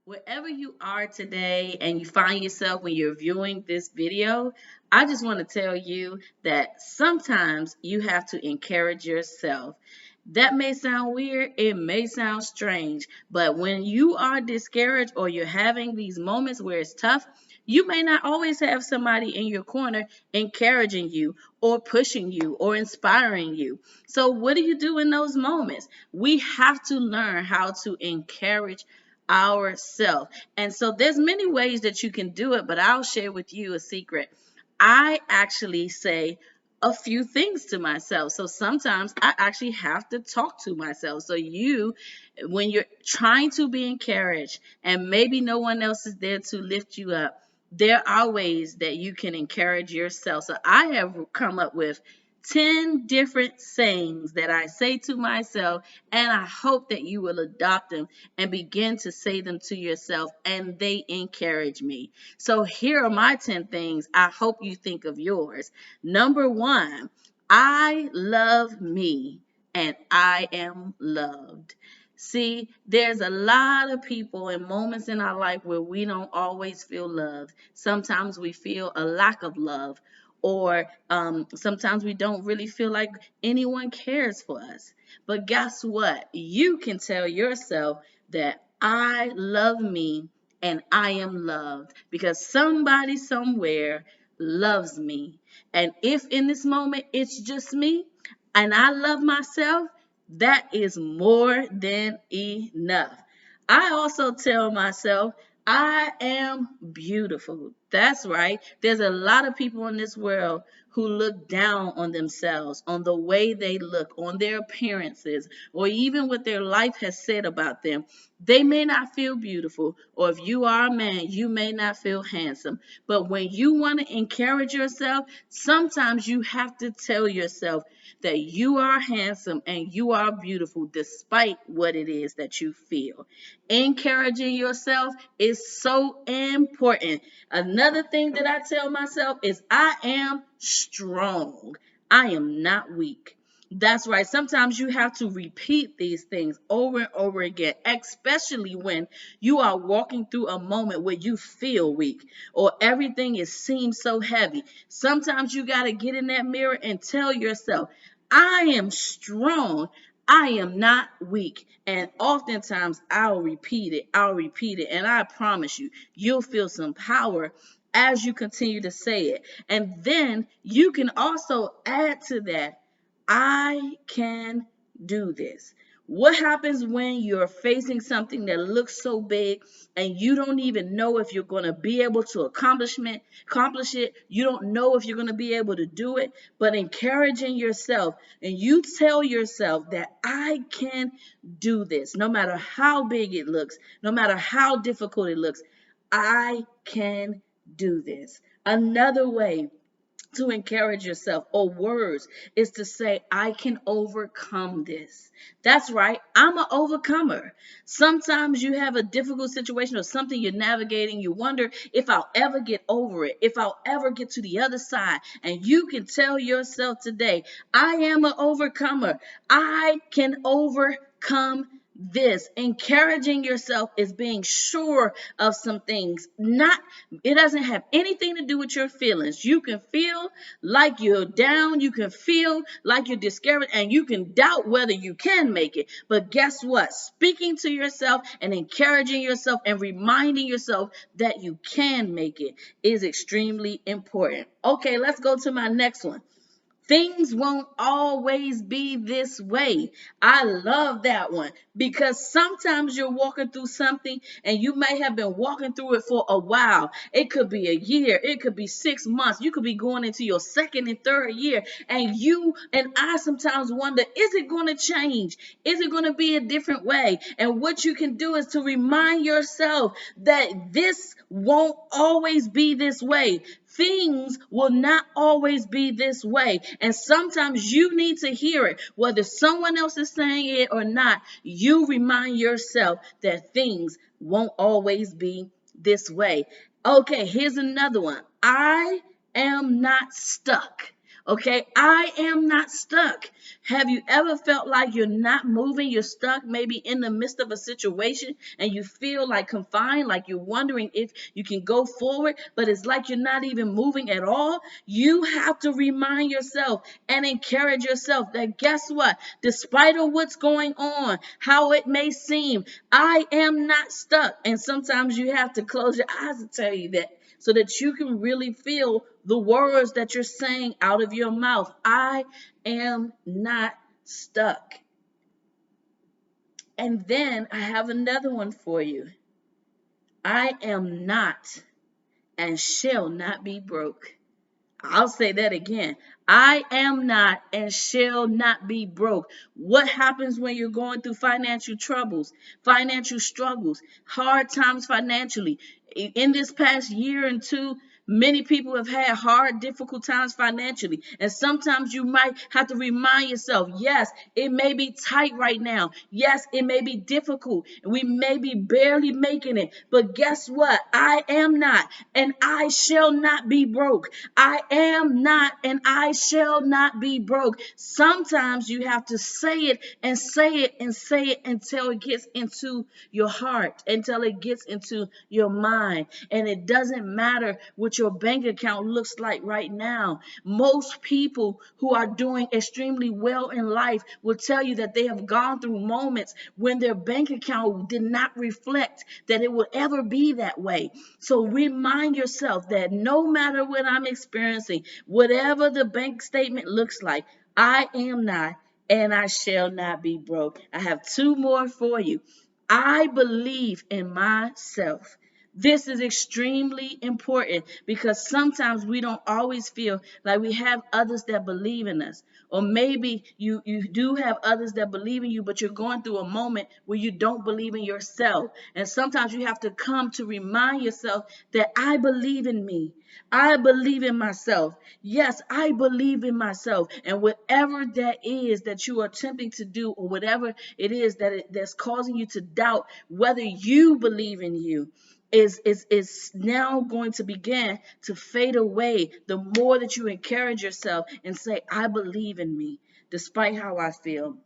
Wherever you are today and you find yourself when you're viewing this video, I just want to tell you that sometimes you have to encourage yourself. That may sound weird, it may sound strange, but when you are discouraged or you're having these moments where it's tough, you may not always have somebody in your corner encouraging you or pushing you or inspiring you. So, what do you do in those moments? We have to learn how to encourage ourselves. And so there's many ways that you can do it, but I'll share with you a secret. I actually say a few things to myself. So sometimes I actually have to talk to myself. So when you're trying to be encouraged and maybe no one else is there to lift you up, there are ways that you can encourage yourself. So I have come up with 10 different sayings that I say to myself, and I hope that you will adopt them and begin to say them to yourself, and they encourage me. So, here are my 10 things. I hope you think of yours. Number one, I love me and I am loved. See, there's a lot of people and moments in our life where we don't always feel loved. Sometimes we feel a lack of love, or sometimes we don't really feel like anyone cares for us. But guess what? You can tell yourself that I love me and I am loved because somebody somewhere loves me. And if in this moment it's just me and I love myself, that is more than enough. I also tell myself I am beautiful. That's right. There's a lot of people in this world who look down on themselves, on the way they look, on their appearances, or even what their life has said about them. They may not feel beautiful, or if you are a man, you may not feel handsome. But when you want to encourage yourself, sometimes you have to tell yourself that you are handsome and you are beautiful despite what it is that you feel. Encouraging yourself is so important. Another thing that I tell myself is I am strong. I am not weak. That's right. Sometimes you have to repeat these things over and over again, especially when you are walking through a moment where you feel weak or everything is seems so heavy. Sometimes you got to get in that mirror and tell yourself, I am strong. I am not weak. And oftentimes I'll repeat it. I'll repeat it. And I promise you, you'll feel some power as you continue to say it. And then you can also add to that, I can do this. What happens when you're facing something that looks so big and you don't even know if you're going to be able to accomplish it? You don't know if you're going to be able to do it, but encouraging yourself and you tell yourself that I can do this, no matter how big it looks, no matter how difficult it looks, I can do this. Another way to encourage yourself or words is to say, I can overcome this. That's right. I'm an overcomer. Sometimes you have a difficult situation or something you're navigating. You wonder if I'll ever get over it, if I'll ever get to the other side. And you can tell yourself today, I am an overcomer. I can overcome this. Encouraging yourself is being sure of some things. Not It doesn't have anything to do with your feelings. You can feel like you're down, you can feel like you're discouraged, and you can doubt whether you can make it. But guess what? Speaking to yourself and encouraging yourself and reminding yourself that you can make it is extremely important. Okay, let's go to my next one. Things won't always be this way. I love that one because sometimes you're walking through something and you may have been walking through it for a while. It could be a year, it could be 6 months, you could be going into your second and third year. And you and I sometimes wonder, is it going to change? Is it going to be a different way? And what you can do is to remind yourself that this won't always be this way. Things will not always be this way. And sometimes you need to hear it, whether someone else is saying it or not. You remind yourself that things won't always be this way. Okay, here's another one. I am not stuck. Okay, I am not stuck. Have you ever felt like you're not moving? You're stuck maybe in the midst of a situation and you feel like confined, like you're wondering if you can go forward, but it's like you're not even moving at all? You have to remind yourself and encourage yourself that guess what? Despite of what's going on, how it may seem, I am not stuck. And sometimes you have to close your eyes to tell you that so that you can really feel the words that you're saying out of your mouth. I am not stuck. And then I have another one for you. I am not and shall not be broke. I'll say that again. I am not and shall not be broke. What happens when you're going through financial troubles, financial struggles, hard times financially? In this past year and two, many people have had hard, difficult times financially. And sometimes you might have to remind yourself, yes, it may be tight right now. Yes, it may be difficult. And we may be barely making it. But guess what? I am not and I shall not be broke. I am not and I shall not be broke. Sometimes you have to say it and say it and say it until it gets into your heart, until it gets into your mind. And it doesn't matter what your bank account looks like right now. Most people who are doing extremely well in life will tell you that they have gone through moments when their bank account did not reflect that it would ever be that way. So remind yourself that no matter what I'm experiencing, whatever the bank statement looks like, I am not and I shall not be broke. I have two more for you. I believe in myself. This is extremely important because sometimes we don't always feel like we have others that believe in us. Or maybe you do have others that believe in you, but you're going through a moment where you don't believe in yourself. And sometimes you have to come to remind yourself that I believe in me. I believe in myself. Yes, I believe in myself. And whatever that is that you are attempting to do, or whatever it is that's causing you to doubt whether you believe in you, is now going to begin to fade away the more that you encourage yourself and say, I believe in me, despite how I feel.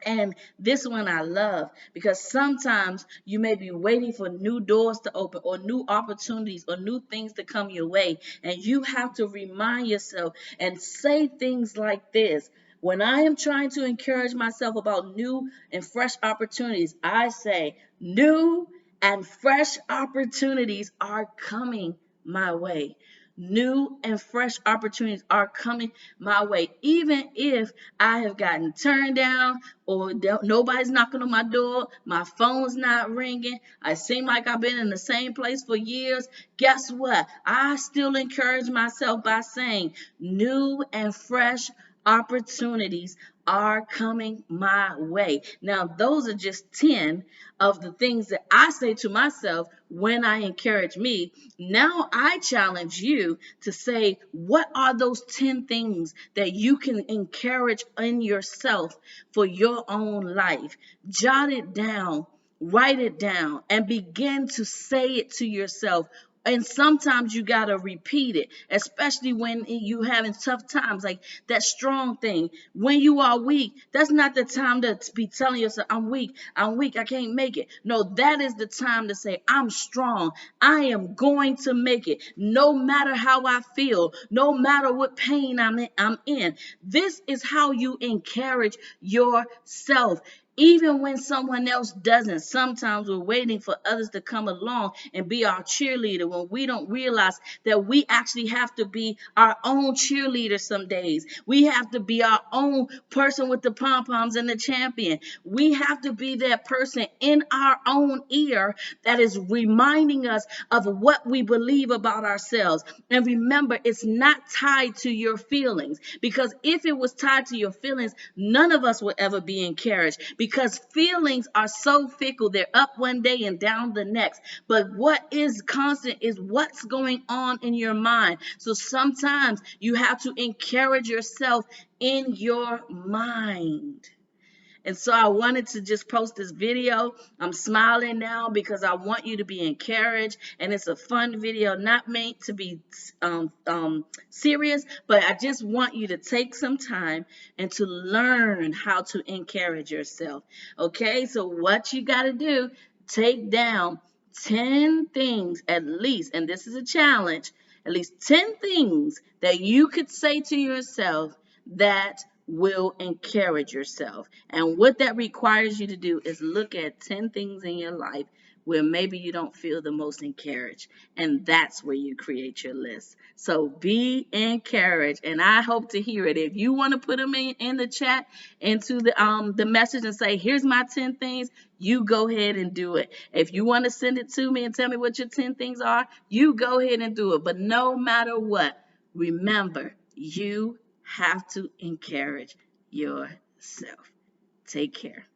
And this one I love because sometimes you may be waiting for new doors to open or new opportunities or new things to come your way. And you have to remind yourself and say things like this. When I am trying to encourage myself about new and fresh opportunities, I say, new and fresh opportunities are coming my way. New and fresh opportunities are coming my way. Even if I have gotten turned down or nobody's knocking on my door, my phone's not ringing, I seem like I've been in the same place for years, guess what? I still encourage myself by saying new and fresh opportunities are coming my way. Now, those are just 10 of the things that I say to myself when I encourage me. Now I challenge you to say, what are those 10 things that you can encourage in yourself for your own life? Jot it down, write it down, and begin to say it to yourself. And sometimes you got to repeat it, especially when you having tough times, like that strong thing. When you are weak, that's not the time to be telling yourself, I'm weak, I can't make it. No, that is the time to say, I'm strong. I am going to make it. No matter how I feel, no matter what pain I'm in. This is how you encourage yourself. Even when someone else doesn't, sometimes we're waiting for others to come along and be our cheerleader when we don't realize that we actually have to be our own cheerleader some days. We have to be our own person with the pom-poms and the champion. We have to be that person in our own ear that is reminding us of what we believe about ourselves. And remember, it's not tied to your feelings, because if it was tied to your feelings, none of us would ever be encouraged, because feelings are so fickle. They're up one day and down the next. But what is constant is what's going on in your mind. So sometimes you have to encourage yourself in your mind. And so I wanted to just post this video. I'm smiling now because I want you to be encouraged. And it's a fun video, not meant to be serious, but I just want you to take some time and to learn how to encourage yourself. Okay, so what you got to do, take down 10 things at least, and this is a challenge, at least 10 things that you could say to yourself that will encourage yourself. And what that requires you to do is look at 10 things in your life where maybe you don't feel the most encouraged. And that's where you create your list. So be encouraged. And I hope to hear it. If you want to put them in the chat, into the message and say, here's my 10 things, you go ahead and do it. If you want to send it to me and tell me what your 10 things are, you go ahead and do it. But no matter what, remember, you have to encourage yourself. Take care.